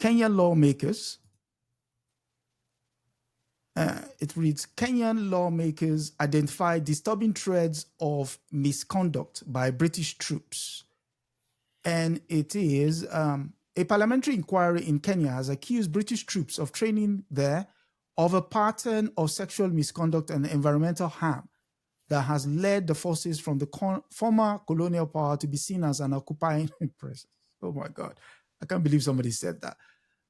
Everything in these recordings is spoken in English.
Kenyan lawmakers, it reads, Kenyan lawmakers identify disturbing threads of misconduct by British troops. And it is a parliamentary inquiry in Kenya has accused British troops of training there of a pattern of sexual misconduct and environmental harm that has led the forces from the former colonial power to be seen as an occupying presence. Oh my God. I can't believe somebody said that.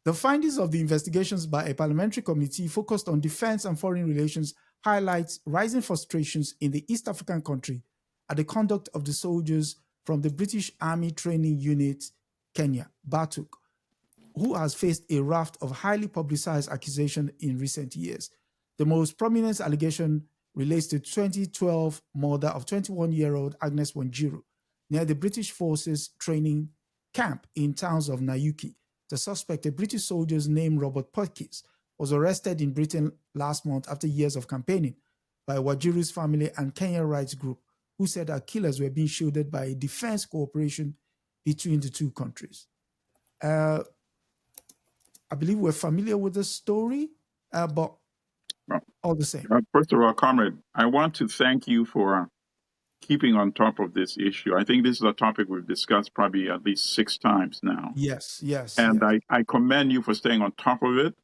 The findings of the investigations by a parliamentary committee focused on defense and foreign relations highlights rising frustrations in the East African country at the conduct of the soldiers from the British Army Training Unit, Kenya, BATUK, who has faced a raft of highly publicized accusations in recent years. The most prominent allegation relates to 2012 murder of 21-year-old Agnes Wanjiru near the British Forces training camp in towns of Nayuki. The suspect, a British soldier named Robert Perkins, was arrested in Britain last month after years of campaigning by Wajiru's family and Kenya rights group, who said our killers were being shielded by a defense cooperation between the two countries. I believe we're familiar with the story, but all the same. First of all, comrade, I want to thank you for keeping on top of this issue. I think this is a topic we've discussed probably at least 6 times now. Yes. And yes. I commend you for staying on top of it.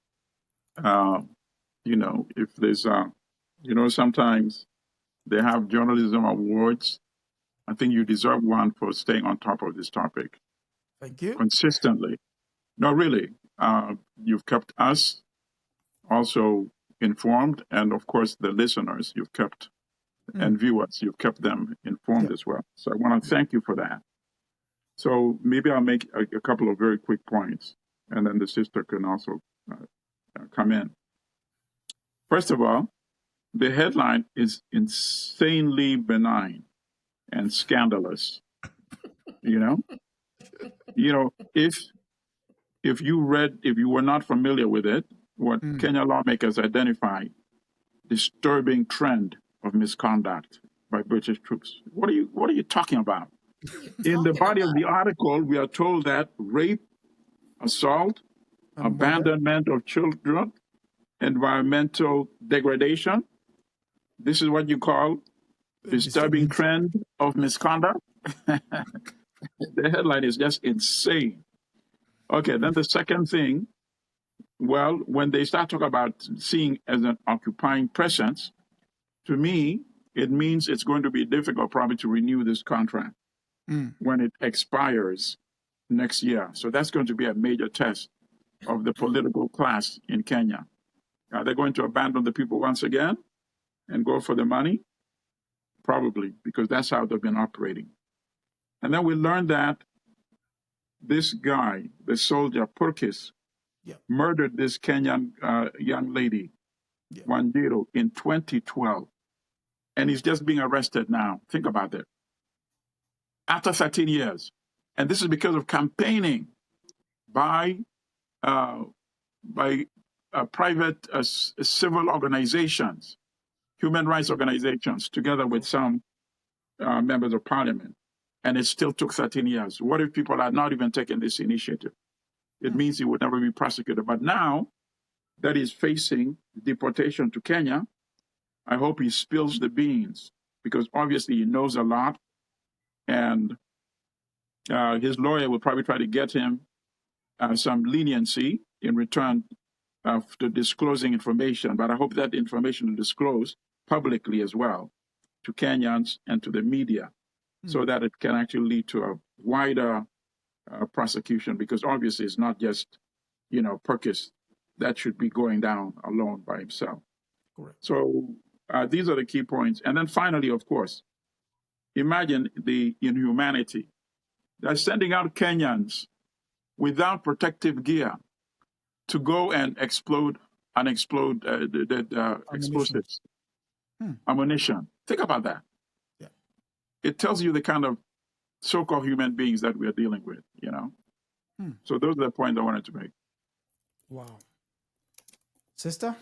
If there's, sometimes they have journalism awards. I think you deserve one for staying on top of this topic. Thank you. Consistently. No, really. You've kept us also informed, and of course the listeners you've kept and viewers, you've kept them informed as well. So I want to thank you for that. So maybe I'll make a couple of very quick points, and then the sister can also come in. First of all, the headline is insanely benign and scandalous. If you were not familiar with it, what Kenya lawmakers identify disturbing trend of misconduct by British troops. What are you talking about? In the body of the article, we are told that rape, assault, abandonment of children, environmental degradation. This is what you call disturbing trend of misconduct. The headline is just insane. Okay, then the second thing, well, when they start talking about seeing as an occupying presence, to me, it means it's going to be difficult probably to renew this contract when it expires next year. So that's going to be a major test of the political class in Kenya. Are they going to abandon the people once again and go for the money? Probably, because that's how they've been operating. And then we learned that this guy, the soldier, Purkis, murdered this Kenyan young lady, Wanjiru, in 2012. And he's just being arrested now. Think about that. After 13 years. And this is because of campaigning by private civil organizations, human rights organizations, together with some members of parliament. And it still took 13 years. What if people had not even taken this initiative? It means he would never be prosecuted. But now that he's facing deportation to Kenya, I hope he spills the beans, because obviously he knows a lot, and his lawyer will probably try to get him some leniency in return to disclosing information. But I hope that information is disclosed publicly as well to Kenyans and to the media, so that it can actually lead to a wider prosecution, because obviously it's not just, Perkis that should be going down alone by himself. Correct. So these are the key points. And then finally, of course, imagine the inhumanity. They're sending out Kenyans without protective gear to go and explode explosives, ammunition. Think about that. Yeah. It tells you the kind of so-called human beings that we are dealing with, So those are the points I wanted to make. Wow. Sister?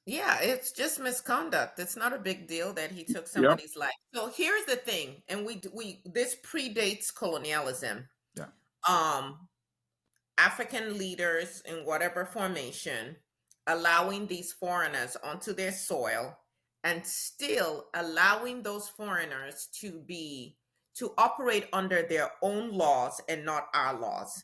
Yeah, it's just misconduct. It's not a big deal that he took somebody's life. So here's the thing, and we this predates colonialism. Yeah. um, African leaders in whatever formation allowing these foreigners onto their soil and still allowing those foreigners to operate under their own laws and not our laws.